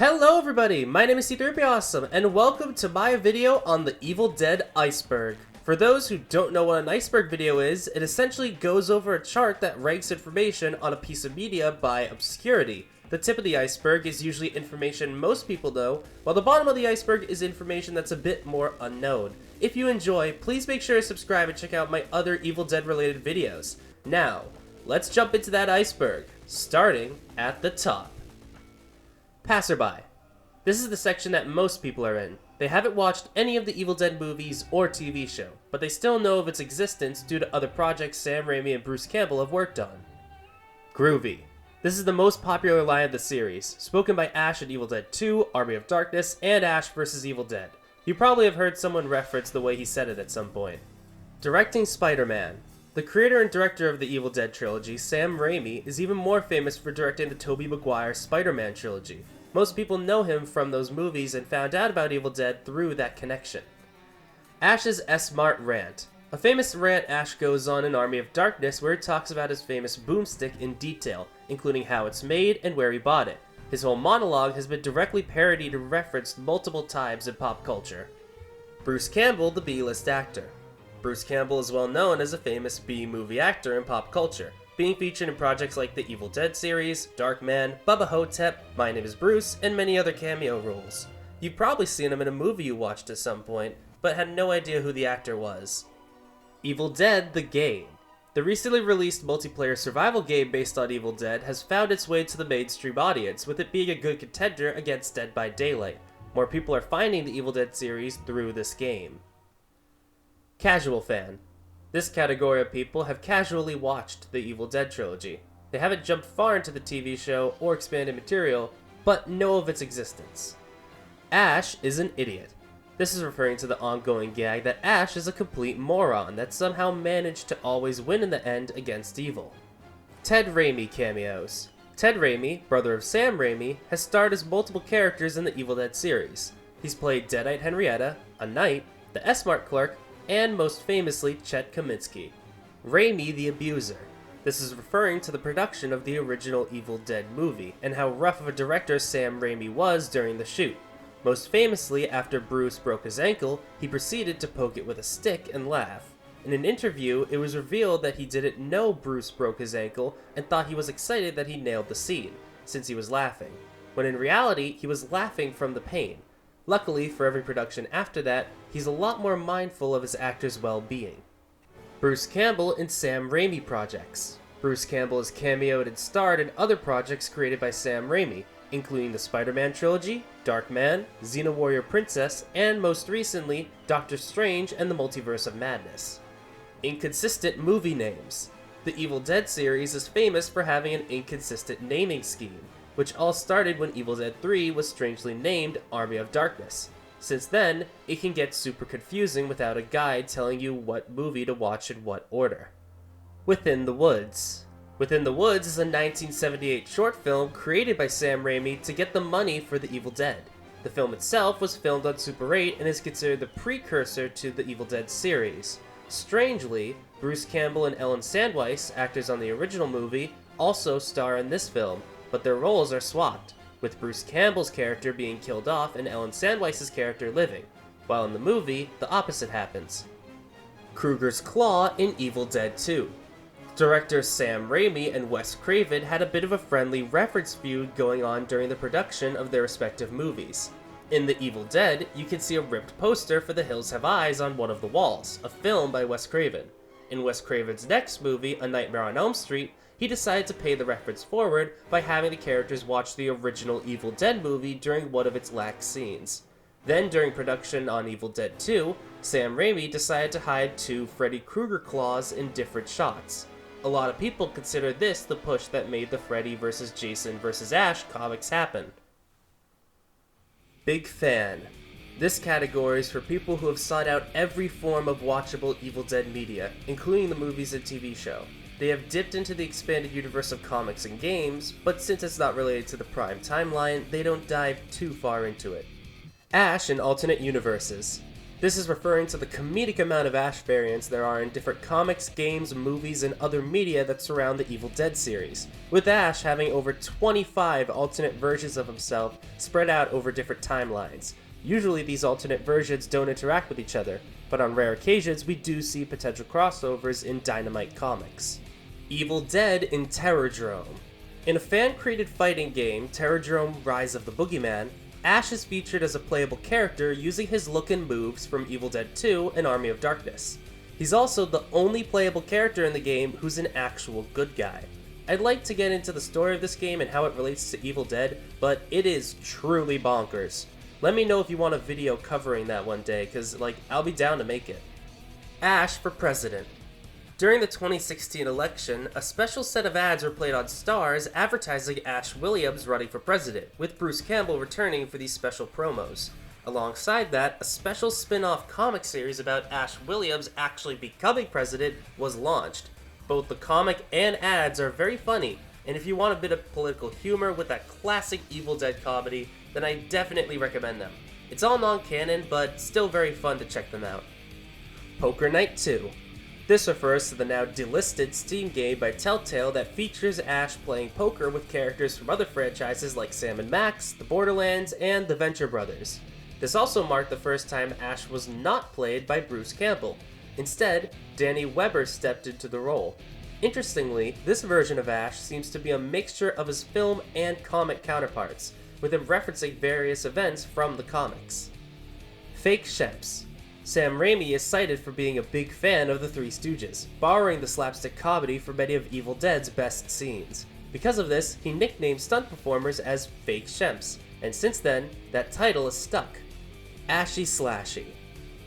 Hello everybody, my name is C3PAwesome, and welcome to my video on the Evil Dead Iceberg. For those who don't know what an iceberg video is, it essentially goes over a chart that ranks information on a piece of media by obscurity. The tip of the iceberg is usually information most people know, while the bottom of the iceberg is information that's a bit more unknown. If you enjoy, please make sure to subscribe and check out my other Evil Dead related videos. Now, let's jump into that iceberg, starting at the top. Passerby. This is the section that most people are in. They haven't watched any of the Evil Dead movies or TV show, but they still know of its existence due to other projects Sam Raimi and Bruce Campbell have worked on. Groovy. This is the most popular line of the series, spoken by Ash in Evil Dead 2, Army of Darkness, and Ash vs. Evil Dead. You probably have heard someone reference the way he said it at some point. Directing Spider-Man. The creator and director of the Evil Dead trilogy, Sam Raimi, is even more famous for directing the Tobey Maguire Spider-Man trilogy. Most people know him from those movies and found out about Evil Dead through that connection. Ash's S-Mart rant. A famous rant Ash goes on in Army of Darkness where he talks about his famous boomstick in detail, including how it's made and where he bought it. His whole monologue has been directly parodied and referenced multiple times in pop culture. Bruce Campbell, the B-list actor. Bruce Campbell is well known as a famous B-movie actor in pop culture, being featured in projects like the Evil Dead series, Darkman, Bubba Hotep, My Name is Bruce, and many other cameo roles. You've probably seen him in a movie you watched at some point, but had no idea who the actor was. Evil Dead: The Game. The recently released multiplayer survival game based on Evil Dead has found its way to the mainstream audience, with it being a good contender against Dead by Daylight. More people are finding the Evil Dead series through this game. Casual fan. This category of people have casually watched the Evil Dead trilogy. They haven't jumped far into the TV show or expanded material, but know of its existence. Ash is an idiot. This is referring to the ongoing gag that Ash is a complete moron that somehow managed to always win in the end against evil. Ted Raimi cameos. Ted Raimi, brother of Sam Raimi, has starred as multiple characters in the Evil Dead series. He's played Deadite Henrietta, a knight, the S-Mart clerk, and most famously Chet Kaminsky. Raimi the Abuser. This is referring to the production of the original Evil Dead movie, and how rough of a director Sam Raimi was during the shoot. Most famously, after Bruce broke his ankle, he proceeded to poke it with a stick and laugh. In an interview, it was revealed that he didn't know Bruce broke his ankle and thought he was excited that he nailed the scene, since he was laughing, when in reality, he was laughing from the pain. Luckily, for every production after that, he's a lot more mindful of his actor's well-being. Bruce Campbell in Sam Raimi projects. Bruce Campbell has cameoed and starred in other projects created by Sam Raimi, including the Spider-Man trilogy, Darkman, Xena Warrior Princess, and most recently, Doctor Strange and the Multiverse of Madness. Inconsistent movie names. The Evil Dead series is famous for having an inconsistent naming scheme, which all started when Evil Dead 3 was strangely named Army of Darkness. Since then, it can get super confusing without a guide telling you what movie to watch in what order. Within the Woods. Within the Woods is a 1978 short film created by Sam Raimi to get the money for the Evil Dead. The film itself was filmed on Super 8 and is considered the precursor to the Evil Dead series. Strangely, Bruce Campbell and Ellen Sandweiss, actors on the original movie, also star in this film, but their roles are swapped, with Bruce Campbell's character being killed off and Ellen Sandweiss's character living, while in the movie, the opposite happens. Krueger's Claw in Evil Dead 2. Directors Sam Raimi and Wes Craven had a bit of a friendly reference feud going on during the production of their respective movies. In The Evil Dead, you can see a ripped poster for The Hills Have Eyes on one of the walls, a film by Wes Craven. In Wes Craven's next movie, A Nightmare on Elm Street, he decided to pay the reference forward by having the characters watch the original Evil Dead movie during one of its lax scenes. Then, during production on Evil Dead 2, Sam Raimi decided to hide two Freddy Krueger claws in different shots. A lot of people consider this the push that made the Freddy vs. Jason vs. Ash comics happen. Big fan. This category is for people who have sought out every form of watchable Evil Dead media, including the movies and TV show. They have dipped into the expanded universe of comics and games, but since it's not related to the Prime timeline, they don't dive too far into it. Ash in alternate universes. This is referring to the comedic amount of Ash variants there are in different comics, games, movies, and other media that surround the Evil Dead series, with Ash having over 25 alternate versions of himself spread out over different timelines. Usually these alternate versions don't interact with each other, but on rare occasions we do see potential crossovers in Dynamite Comics. Evil Dead in Terrordrome. In a fan-created fighting game, Terrordrome Rise of the Boogeyman, Ash is featured as a playable character using his look and moves from Evil Dead 2 and Army of Darkness. He's also the only playable character in the game who's an actual good guy. I'd like to get into the story of this game and how it relates to Evil Dead, but it is truly bonkers. Let me know if you want a video covering that one day, cause I'll be down to make it. Ash for President. During the 2016 election, a special set of ads were played on Starz advertising Ash Williams running for president, with Bruce Campbell returning for these special promos. Alongside that, a special spin-off comic series about Ash Williams actually becoming president was launched. Both the comic and ads are very funny, and if you want a bit of political humor with that classic Evil Dead comedy, then I definitely recommend them. It's all non-canon, but still very fun to check them out. Poker Night 2. This refers to the now delisted Steam game by Telltale that features Ash playing poker with characters from other franchises like Sam & Max, The Borderlands, and The Venture Brothers. This also marked the first time Ash was not played by Bruce Campbell. Instead, Danny Weber stepped into the role. Interestingly, this version of Ash seems to be a mixture of his film and comic counterparts, with him referencing various events from the comics. Fake Sheps. Sam Raimi is cited for being a big fan of the Three Stooges, borrowing the slapstick comedy for many of Evil Dead's best scenes. Because of this, he nicknamed stunt performers as Fake Sheps, and since then, that title is stuck. Ashy Slashy.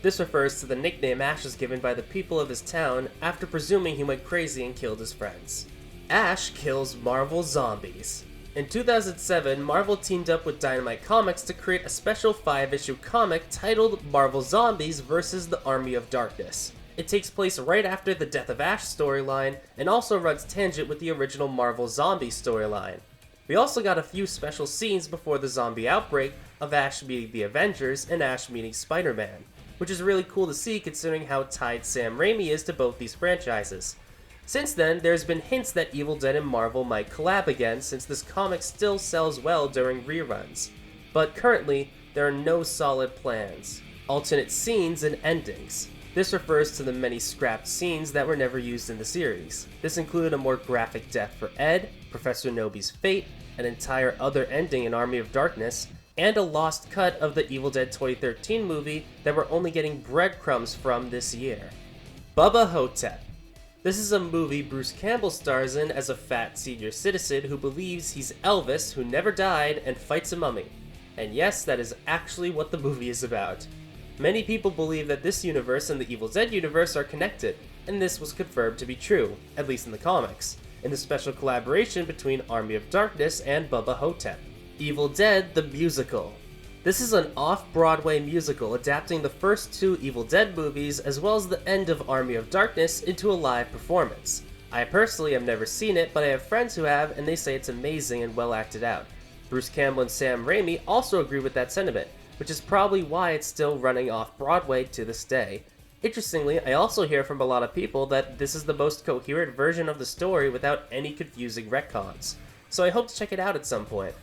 This refers to the nickname Ash was given by the people of his town after presuming he went crazy and killed his friends. Ash kills Marvel Zombies. In 2007, Marvel teamed up with Dynamite Comics to create a special 5-issue comic titled Marvel Zombies vs. the Army of Darkness. It takes place right after the Death of Ash storyline and also runs tangent with the original Marvel Zombies storyline. We also got a few special scenes before the zombie outbreak of Ash meeting the Avengers and Ash meeting Spider-Man, which is really cool to see considering how tied Sam Raimi is to both these franchises. Since then, there's been hints that Evil Dead and Marvel might collab again since this comic still sells well during reruns. But currently, there are no solid plans, alternate scenes, and endings. This refers to the many scrapped scenes that were never used in the series. This included a more graphic death for Ed, Professor Nobi's fate, an entire other ending in Army of Darkness, and a lost cut of the Evil Dead 2013 movie that we're only getting breadcrumbs from this year. Bubba Hotep. This is a movie Bruce Campbell stars in as a fat senior citizen who believes he's Elvis who never died and fights a mummy. And yes, that is actually what the movie is about. Many people believe that this universe and the Evil Dead universe are connected, and this was confirmed to be true, at least in the comics, in the special collaboration between Army of Darkness and Bubba Hotep. Evil Dead the Musical. This is an off-Broadway musical adapting the first two Evil Dead movies as well as the end of Army of Darkness into a live performance. I personally have never seen it, but I have friends who have and they say it's amazing and well acted out. Bruce Campbell and Sam Raimi also agree with that sentiment, which is probably why it's still running off-Broadway to this day. Interestingly, I also hear from a lot of people that this is the most coherent version of the story without any confusing retcons, so I hope to check it out at some point.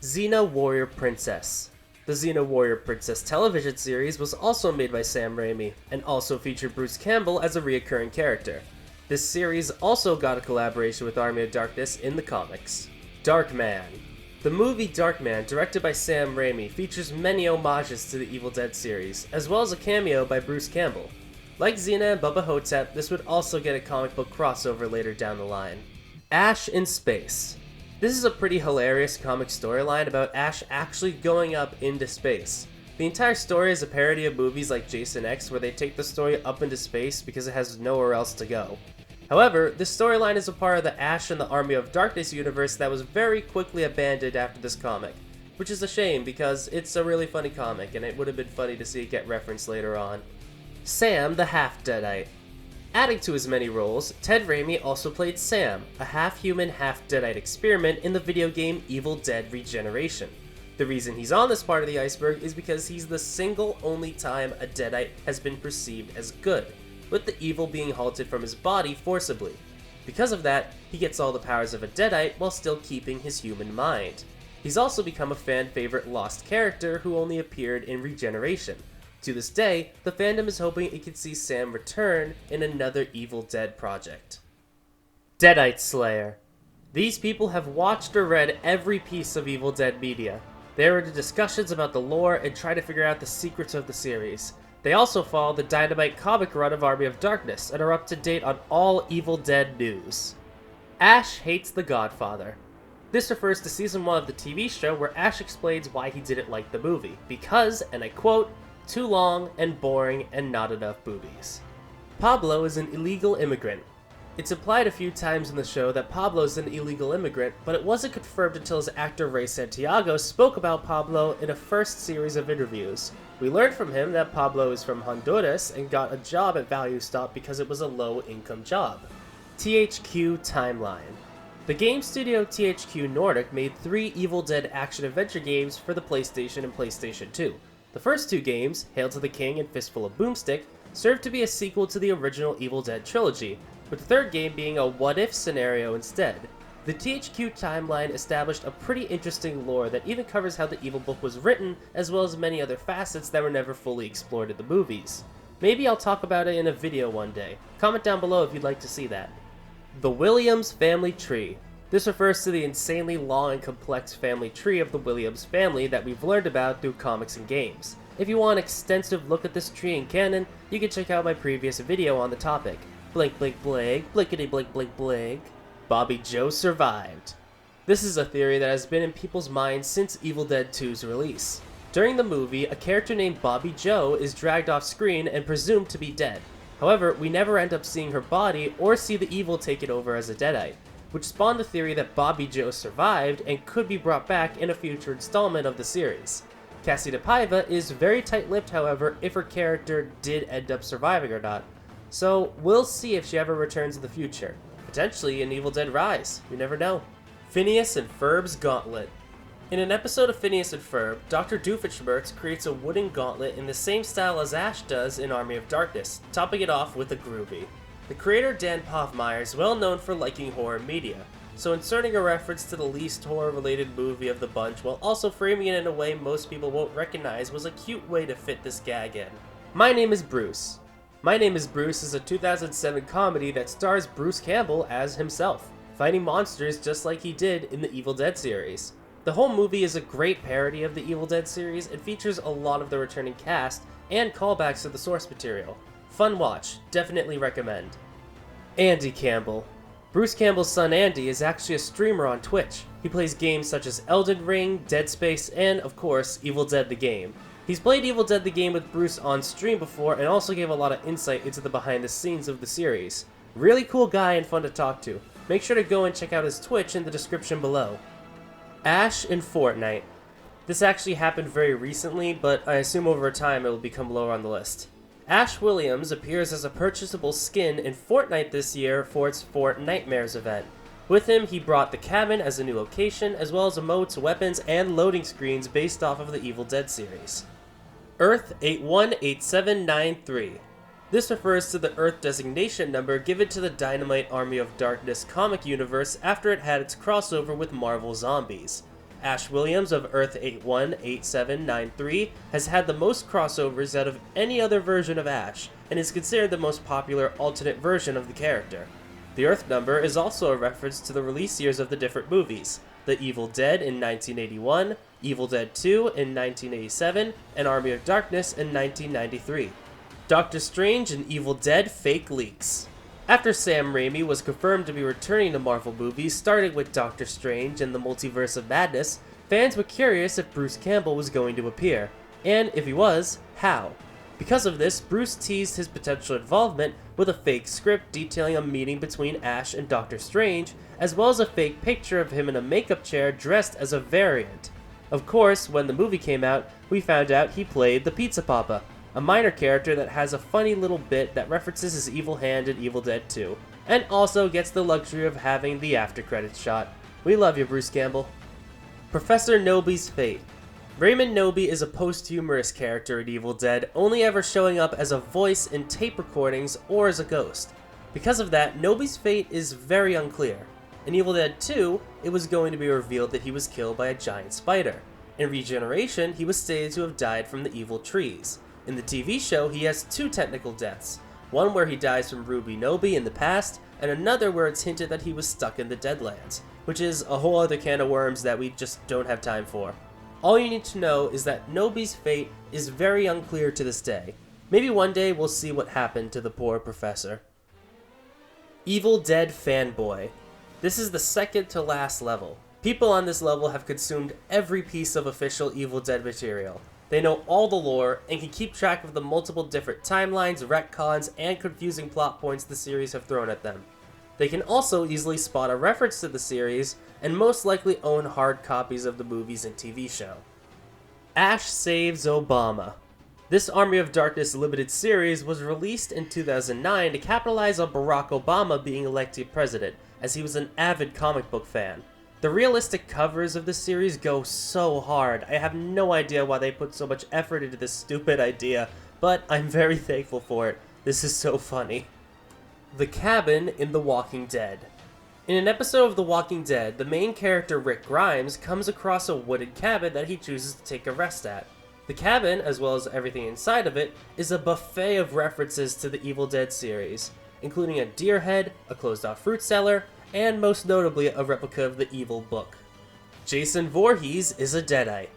Xena Warrior Princess. The Xena Warrior Princess television series was also made by Sam Raimi, and also featured Bruce Campbell as a reoccurring character. This series also got a collaboration with Army of Darkness in the comics. Darkman. The movie Darkman, directed by Sam Raimi, features many homages to the Evil Dead series, as well as a cameo by Bruce Campbell. Like Xena and Bubba Hotep, this would also get a comic book crossover later down the line. Ash in Space. This is a pretty hilarious comic storyline about Ash actually going up into space. The entire story is a parody of movies like Jason X where they take the story up into space because it has nowhere else to go. However, this storyline is a part of the Ash and the Army of Darkness universe that was very quickly abandoned after this comic, which is a shame because it's a really funny comic and it would have been funny to see it get referenced later on. Sam the Half-Deadite. Adding to his many roles, Ted Raimi also played Sam, a half-human, half-Deadite experiment in the video game Evil Dead Regeneration. The reason he's on this part of the iceberg is because he's the single only time a Deadite has been perceived as good, with the evil being halted from his body forcibly. Because of that, he gets all the powers of a Deadite while still keeping his human mind. He's also become a fan favorite lost character who only appeared in Regeneration. To this day, the fandom is hoping it could see Sam return in another Evil Dead project. Deadite Slayer. These people have watched or read every piece of Evil Dead media. They are into discussions about the lore and try to figure out the secrets of the series. They also follow the Dynamite comic run of Army of Darkness and are up to date on all Evil Dead news. Ash hates The Godfather. This refers to season 1 of the TV show where Ash explains why he didn't like the movie, because, and I quote, "too long and boring and not enough boobies." Pablo is an illegal immigrant. It's implied a few times in the show that Pablo is an illegal immigrant, but it wasn't confirmed until his actor Ray Santiago spoke about Pablo in a first series of interviews. We learned from him that Pablo is from Honduras and got a job at Value Stop because it was a low-income job. THQ Timeline. The game studio THQ Nordic made 3 Evil Dead action-adventure games for the PlayStation and PlayStation 2. The first 2 games, Hail to the King and Fistful of Boomstick, served to be a sequel to the original Evil Dead trilogy, with the third game being a what-if scenario instead. The THQ Timeline established a pretty interesting lore that even covers how the Evil Book was written, as well as many other facets that were never fully explored in the movies. Maybe I'll talk about it in a video one day. Comment down below if you'd like to see that. The Williams Family Tree. This refers to the insanely long and complex family tree of the Williams family that we've learned about through comics and games. If you want an extensive look at this tree in canon, you can check out my previous video on the topic. Blink blink blink, blinkety blink blink blink. Bobby Joe survived. This is a theory that has been in people's minds since Evil Dead 2's release. During the movie, a character named Bobby Joe is dragged off screen and presumed to be dead. However, we never end up seeing her body or see the evil take it over as a Deadite, which spawned the theory that Bobby Joe survived and could be brought back in a future installment of the series. Cassie DePaiva is very tight-lipped, however, if her character did end up surviving or not. So, we'll see if she ever returns in the future. Potentially in Evil Dead Rise, you never know. Phineas and Ferb's Gauntlet. In an episode of Phineas and Ferb, Dr. Doofenshmirtz creates a wooden gauntlet in the same style as Ash does in Army of Darkness, topping it off with a groovy. The creator Dan Poffmeyer is well known for liking horror media, so inserting a reference to the least horror-related movie of the bunch while also framing it in a way most people won't recognize was a cute way to fit this gag in. My Name is Bruce. My Name is Bruce is a 2007 comedy that stars Bruce Campbell as himself, fighting monsters just like he did in the Evil Dead series. The whole movie is a great parody of the Evil Dead series and features a lot of the returning cast and callbacks to the source material. Fun watch, definitely recommend. Andy Campbell. Bruce Campbell's son Andy is actually a streamer on Twitch. He plays games such as Elden Ring, Dead Space, and, of course, Evil Dead the game. He's played Evil Dead the game with Bruce on stream before and also gave a lot of insight into the behind the scenes of the series. Really cool guy and fun to talk to. Make sure to go and check out his Twitch in the description below. Ash in Fortnite. This actually happened very recently, but I assume over time it will become lower on the list. Ash Williams appears as a purchasable skin in Fortnite this year for its Fort Nightmares event. With him, he brought the cabin as a new location, as well as emotes, weapons, and loading screens based off of the Evil Dead series. Earth 818793. This refers to the Earth designation number given to the Dynamite Army of Darkness comic universe after it had its crossover with Marvel Zombies. Ash Williams of Earth 818793 has had the most crossovers out of any other version of Ash, and is considered the most popular alternate version of the character. The Earth number is also a reference to the release years of the different movies: The Evil Dead in 1981, Evil Dead 2 in 1987, and Army of Darkness in 1993. Doctor Strange and Evil Dead fake leaks. After Sam Raimi was confirmed to be returning to Marvel movies, starting with Doctor Strange and the Multiverse of Madness, fans were curious if Bruce Campbell was going to appear, and if he was, how. Because of this, Bruce teased his potential involvement with a fake script detailing a meeting between Ash and Doctor Strange, as well as a fake picture of him in a makeup chair dressed as a variant. Of course, when the movie came out, we found out he played the Pizza Papa, a minor character that has a funny little bit that references his evil hand in Evil Dead 2, and also gets the luxury of having the after credits shot. We love you, Bruce Campbell. Professor Noby's Fate. Raymond Nobi is a posthumous character in Evil Dead, only ever showing up as a voice in tape recordings or as a ghost. Because of that, Nobi's fate is very unclear. In Evil Dead 2, it was going to be revealed that he was killed by a giant spider. In Regeneration, he was stated to have died from the evil trees. In the TV show, he has two technical deaths, one where he dies from Ruby Nobi in the past, and another where it's hinted that he was stuck in the Deadlands, which is a whole other can of worms that we just don't have time for. All you need to know is that Nobi's fate is very unclear to this day. Maybe one day we'll see what happened to the poor professor. Evil Dead Fanboy. This is the second to last level. People on this level have consumed every piece of official Evil Dead material. They know all the lore and can keep track of the multiple different timelines, retcons, and confusing plot points the series have thrown at them. They can also easily spot a reference to the series, and most likely own hard copies of the movies and TV show. Ash Saves Obama. This Army of Darkness limited series was released in 2009 to capitalize on Barack Obama being elected president, as he was an avid comic book fan. The realistic covers of the series go so hard. I have no idea why they put so much effort into this stupid idea, but I'm very thankful for it. This is so funny. The Cabin in The Walking Dead. In an episode of The Walking Dead, the main character Rick Grimes comes across a wooded cabin that he chooses to take a rest at. The cabin, as well as everything inside of it, is a buffet of references to the Evil Dead series, including a deer head, a closed-off fruit cellar, and most notably a replica of the Evil Book. Jason Voorhees is a Deadite.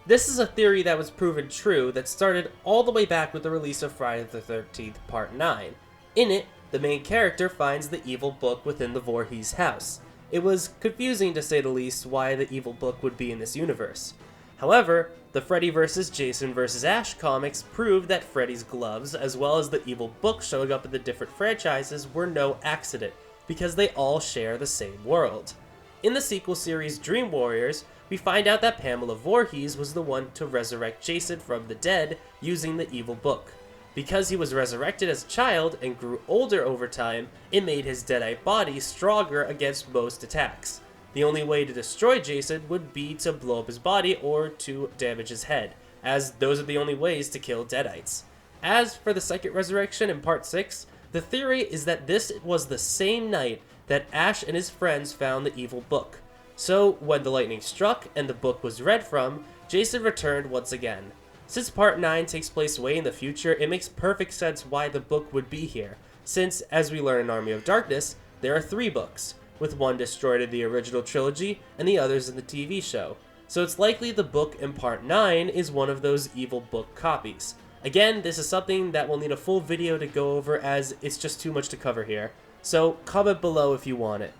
This is a theory that was proven true that started all the way back with the release of Friday the 13th Part 9. In it, the main character finds the Evil Book within the Voorhees house. It was confusing to say the least why the Evil Book would be in this universe. However, the Freddy vs. Jason vs. Ash comics proved that Freddy's gloves, as well as the Evil Book showing up in the different franchises, were no accident, because they all share the same world. In the sequel series Dream Warriors, we find out that Pamela Voorhees was the one to resurrect Jason from the dead using the Evil Book. Because he was resurrected as a child and grew older over time, it made his Deadite body stronger against most attacks. The only way to destroy Jason would be to blow up his body or to damage his head, as those are the only ways to kill Deadites. As for the second resurrection in Part 6, the theory is that this was the same night that Ash and his friends found the Evil Book. So, when the lightning struck and the book was read from, Jason returned once again. Since Part 9 takes place way in the future, it makes perfect sense why the book would be here, since, as we learn in Army of Darkness, there are 3 books, with one destroyed in the original trilogy and the others in the TV show. So it's likely the book in Part 9 is one of those Evil Book copies. Again, this is something that will need a full video to go over as it's just too much to cover here, so comment below if you want it.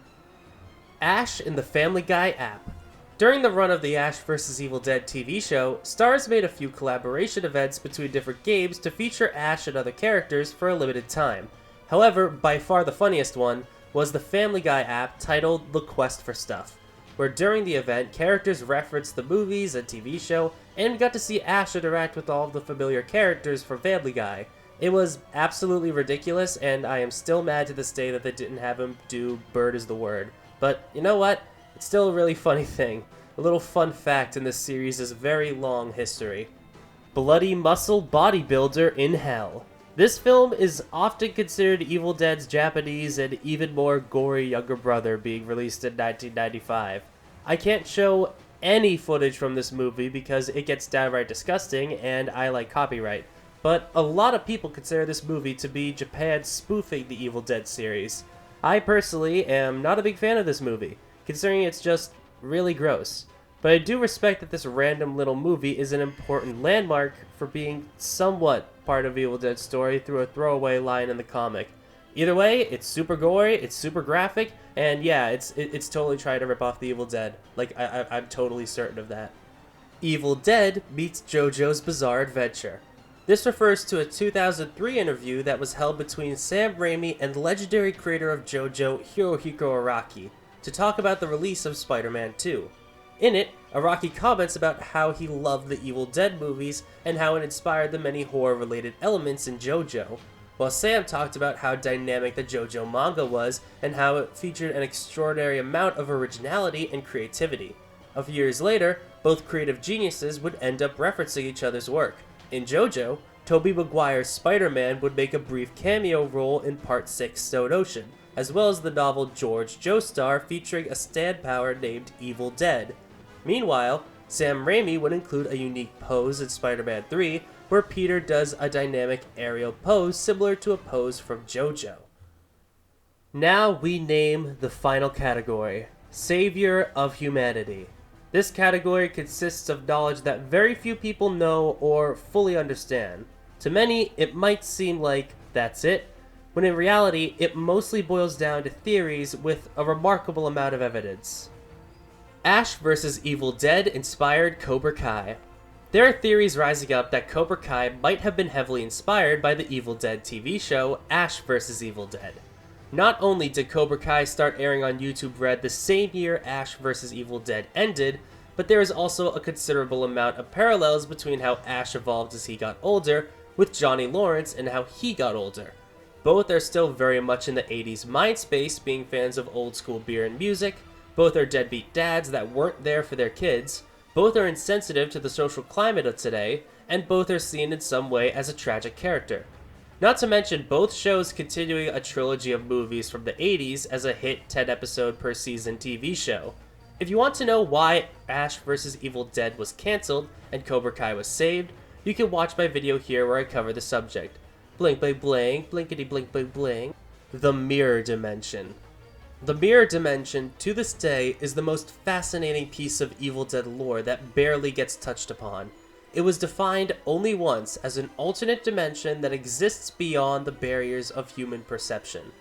Ash in the Family Guy app. During the run of the Ash vs. Evil Dead TV show, Starz made a few collaboration events between different games to feature Ash and other characters for a limited time. However, by far the funniest one was the Family Guy app titled The Quest for Stuff, where during the event, characters referenced the movies and TV show, and we got to see Ash interact with all of the familiar characters from Family Guy. It was absolutely ridiculous, and I am still mad to this day that they didn't have him do Bird is the Word. But you know what? It's still a really funny thing. A little fun fact in this series' very long history. Bloody Muscle Bodybuilder in Hell. This film is often considered Evil Dead's Japanese and even more gory younger brother, being released in 1995. I can't show any footage from this movie because it gets downright disgusting and I like copyright, but a lot of people consider this movie to be Japan spoofing the Evil Dead series. I personally am not a big fan of this movie, considering it's just really gross. But I do respect that this random little movie is an important landmark for being somewhat part of Evil Dead's story through a throwaway line in the comic. Either way, it's super gory, it's super graphic, and yeah, it's totally trying to rip off the Evil Dead. Like, I'm totally certain of that. Evil Dead meets JoJo's Bizarre Adventure. This refers to a 2003 interview that was held between Sam Raimi and legendary creator of JoJo, Hirohiko Araki, to talk about the release of Spider-Man 2. In it, Araki comments about how he loved the Evil Dead movies and how it inspired the many horror-related elements in JoJo, while Sam talked about how dynamic the JoJo manga was and how it featured an extraordinary amount of originality and creativity. A few years later, both creative geniuses would end up referencing each other's work. In JoJo, Tobey Maguire's Spider-Man would make a brief cameo role in Part 6 Stone Ocean, as well as the novel George Joestar featuring a stand power named Evil Dead. Meanwhile, Sam Raimi would include a unique pose in Spider-Man 3, where Peter does a dynamic aerial pose similar to a pose from JoJo. Now we name the final category, Savior of Humanity. This category consists of knowledge that very few people know or fully understand. To many, it might seem like that's it, when in reality, it mostly boils down to theories with a remarkable amount of evidence. Ash vs. Evil Dead inspired Cobra Kai. There are theories rising up that Cobra Kai might have been heavily inspired by the Evil Dead TV show Ash vs. Evil Dead. Not only did Cobra Kai start airing on YouTube Red the same year Ash vs. Evil Dead ended, but there is also a considerable amount of parallels between how Ash evolved as he got older with Johnny Lawrence and how he got older. Both are still very much in the 80s mind space, being fans of old school beer and music. Both are deadbeat dads that weren't there for their kids. Both are insensitive to the social climate of today, and both are seen in some way as a tragic character. Not to mention both shows continuing a trilogy of movies from the 80s as a hit 10-episode per season TV show. If you want to know why Ash vs. Evil Dead was cancelled and Cobra Kai was saved, you can watch my video here where I cover the subject. Blink, blink, blink, blinkety, blink, blink, blink. The Mirror Dimension. The Mirror Dimension, to this day, is the most fascinating piece of Evil Dead lore that barely gets touched upon. It was defined only once as an alternate dimension that exists beyond the barriers of human perception.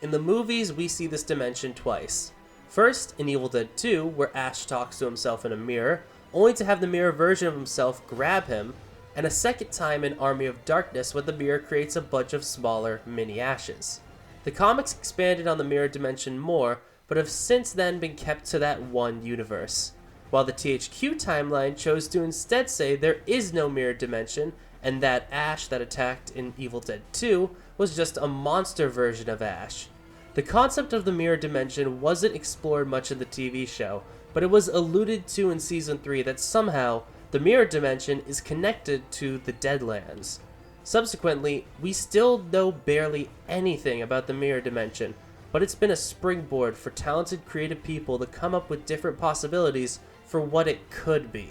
In the movies, we see this dimension twice. First, in Evil Dead 2, where Ash talks to himself in a mirror, only to have the mirror version of himself grab him, and a second time in Army of Darkness when the mirror creates a bunch of smaller mini Ashes. The comics expanded on the mirror dimension more, but have since then been kept to that one universe, while the THQ timeline chose to instead say there is no mirror dimension, and that Ash that attacked in Evil Dead 2 was just a monster version of Ash. The concept of the mirror dimension wasn't explored much in the TV show, but it was alluded to in Season 3 that somehow the mirror dimension is connected to the Deadlands. Subsequently, we still know barely anything about the mirror dimension, but it's been a springboard for talented creative people to come up with different possibilities for what it could be.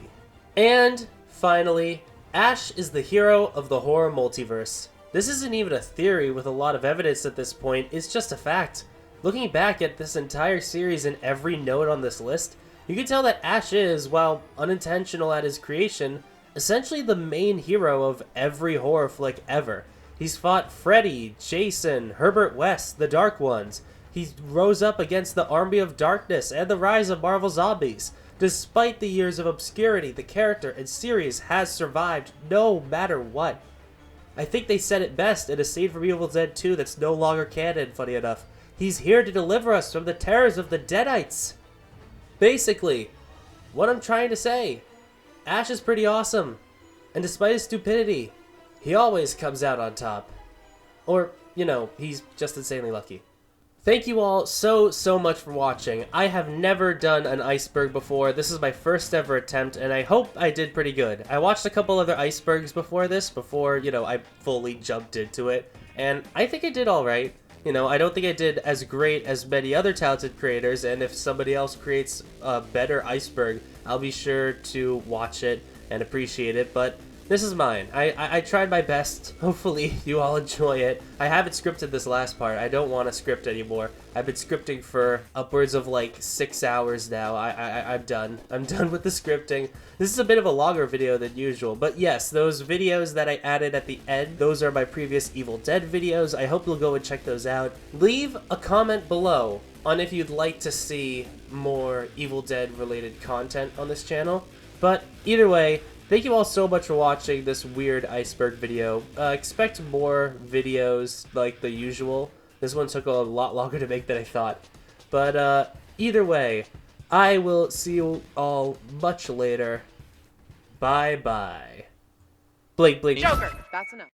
And, finally, Ash is the hero of the horror multiverse. This isn't even a theory with a lot of evidence at this point, it's just a fact. Looking back at this entire series and every note on this list, you can tell that Ash is, while unintentional at his creation, essentially the main hero of every horror flick ever. He's fought Freddy, Jason, Herbert West, the Dark Ones. He rose up against the Army of Darkness and the rise of Marvel Zombies. Despite the years of obscurity, the character and series has survived no matter what. I think they said it best in a scene from Evil Dead 2 that's no longer canon, funny enough. He's here to deliver us from the terrors of the Deadites. Basically, what I'm trying to say, Ash is pretty awesome, and despite his stupidity, he always comes out on top. Or, you know, he's just insanely lucky. Thank you all so much for watching. I have never done an iceberg before. This is my first ever attempt, and I hope I did pretty good. I watched a couple other icebergs before this, you know, I fully jumped into it, and I think I did alright. You know, I don't think I did as great as many other talented creators, and if somebody else creates a better iceberg, I'll be sure to watch it and appreciate it, but this is mine. I tried my best. Hopefully you all enjoy it. I haven't scripted this last part. I don't want to script anymore. I've been scripting for upwards of like 6 hours now. I'm done. I'm done with the scripting. This is a bit of a longer video than usual, but yes, those videos that I added at the end, those are my previous Evil Dead videos. I hope you'll go and check those out. Leave a comment below on if you'd like to see more Evil Dead related content on this channel. But either way, thank you all so much for watching this weird iceberg video. Expect more videos like the usual. This one took a lot longer to make than I thought. But either way, I will see you all much later. Bye-bye. Blink, blink. Joker! That's enough.